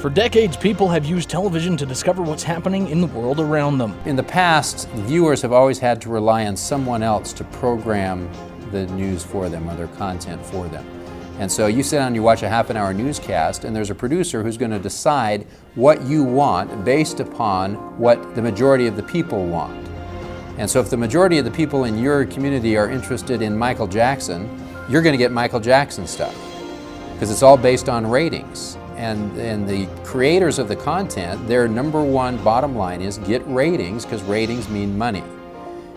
For decades, people have used television to discover what's happening in the world around them. In the past, viewers have always had to rely on someone else to program the news for them or their content for them. And so you sit down and you watch a half-an-hour newscast, and there's a producer who's going to decide what you want based upon what the majority of the people want. And so if the majority of the people in your community are interested in Michael Jackson, you're going to get Michael Jackson stuff, because it's all based on ratings. And the creators of the content, their number one bottom line is get ratings, because ratings mean money.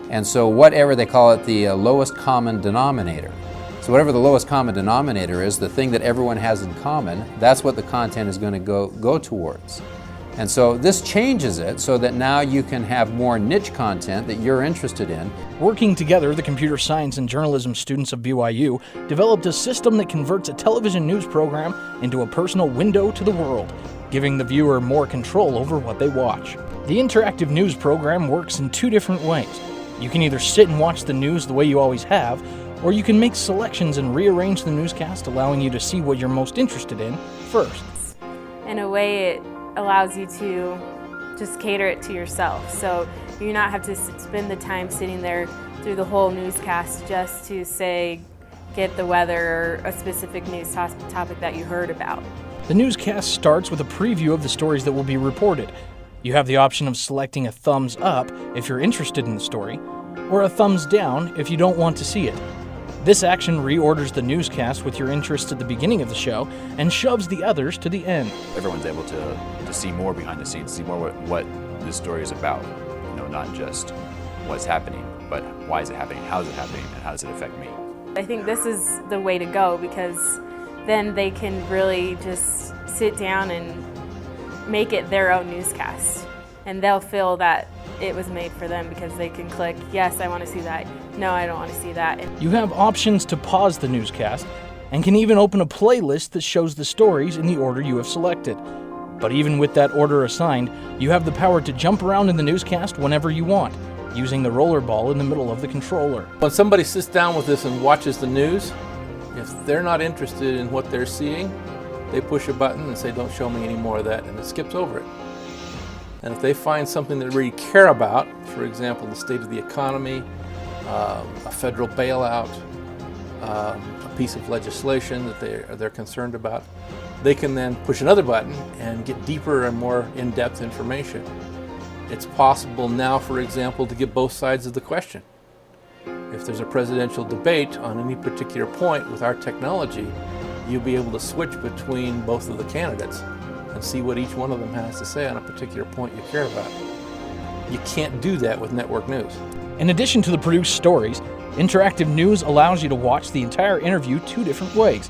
And so whatever they call it, the lowest common denominator. So whatever the lowest common denominator is, the thing that everyone has in common, that's what the content is going to go towards. And so this changes it so that now you can have more niche content that you're interested in. Working together, the computer science and journalism students of BYU developed a system that converts a television news program into a personal window to the world, giving the viewer more control over what they watch. The interactive news program works in two different ways. You can either sit and watch the news the way you always have, or you can make selections and rearrange the newscast, allowing you to see what you're most interested in first. In a way, it allows you to just cater it to yourself. So you not have to spend the time sitting there through the whole newscast just to say, get the weather or a specific news topic that you heard about. The newscast starts with a preview of the stories that will be reported. You have the option of selecting a thumbs up if you're interested in the story, or a thumbs down if you don't want to see it. This action reorders the newscast with your interests at the beginning of the show and shoves the others to the end. Everyone's able to see more behind the scenes, see more what this story is about. You know, not just what's happening, but why is it happening, how is it happening, and how does it affect me. I think this is the way to go, because then they can really just sit down and make it their own newscast. And they'll feel that it was made for them, because they can click, yes, I want to see that. No, I don't want to see that. You have options to pause the newscast and can even open a playlist that shows the stories in the order you have selected. But even with that order assigned, you have the power to jump around in the newscast whenever you want, using the roller ball in the middle of the controller. When somebody sits down with this and watches the news, if they're not interested in what they're seeing, they push a button and say, don't show me any more of that, and it skips over it. And if they find something they really care about, for example, the state of the economy, a federal bailout, a piece of legislation that they're concerned about, they can then push another button and get deeper and more in-depth information. It's possible now, for example, to get both sides of the question. If there's a presidential debate on any particular point with our technology, you'll be able to switch between both of the candidates and see what each one of them has to say on a particular point you care about. You can't do that with network news. In addition to the produced stories, interactive news allows you to watch the entire interview two different ways.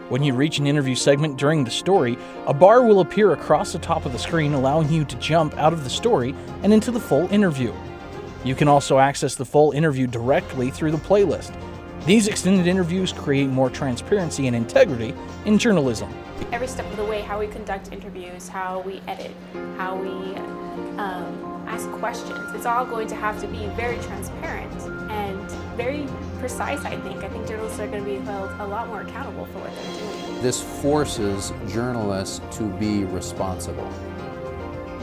When you reach an interview segment during the story, a bar will appear across the top of the screen, allowing you to jump out of the story and into the full interview. You can also access the full interview directly through the playlist. These extended interviews create more transparency and integrity in journalism. Every step of the way, how we conduct interviews, how we edit, how we ask questions, it's all going to have to be very transparent and very precise, I think. I think journalists are going to be held a lot more accountable for what they're doing. This forces journalists to be responsible.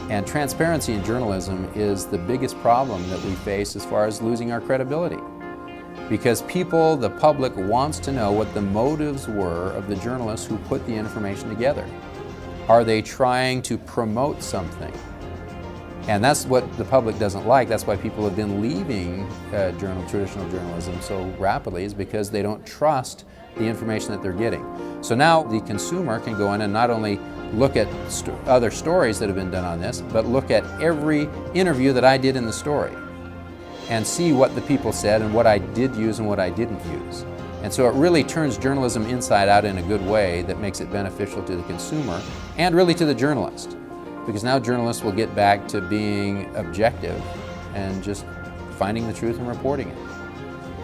And transparency in journalism is the biggest problem that we face as far as losing our credibility. Because people, the public, wants to know what the motives were of the journalists who put the information together. Are they trying to promote something? And that's what the public doesn't like. That's why people have been leaving traditional journalism so rapidly, is because they don't trust the information that they're getting. So now the consumer can go in and not only look at other stories that have been done on this, but look at every interview that I did in the story and see what the people said and what I did use and what I didn't use. And so it really turns journalism inside out in a good way that makes it beneficial to the consumer and really to the journalist. Because now journalists will get back to being objective and just finding the truth and reporting it.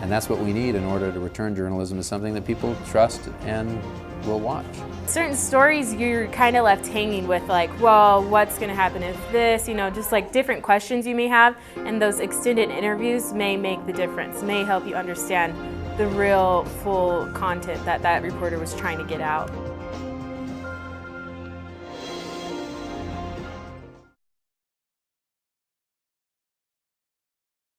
And that's what we need in order to return journalism to something that people trust and will watch. Certain stories you're kind of left hanging with, like, well, what's going to happen if this, just like different questions you may have, and those extended interviews may make the difference, may help you understand the real full content that reporter was trying to get out.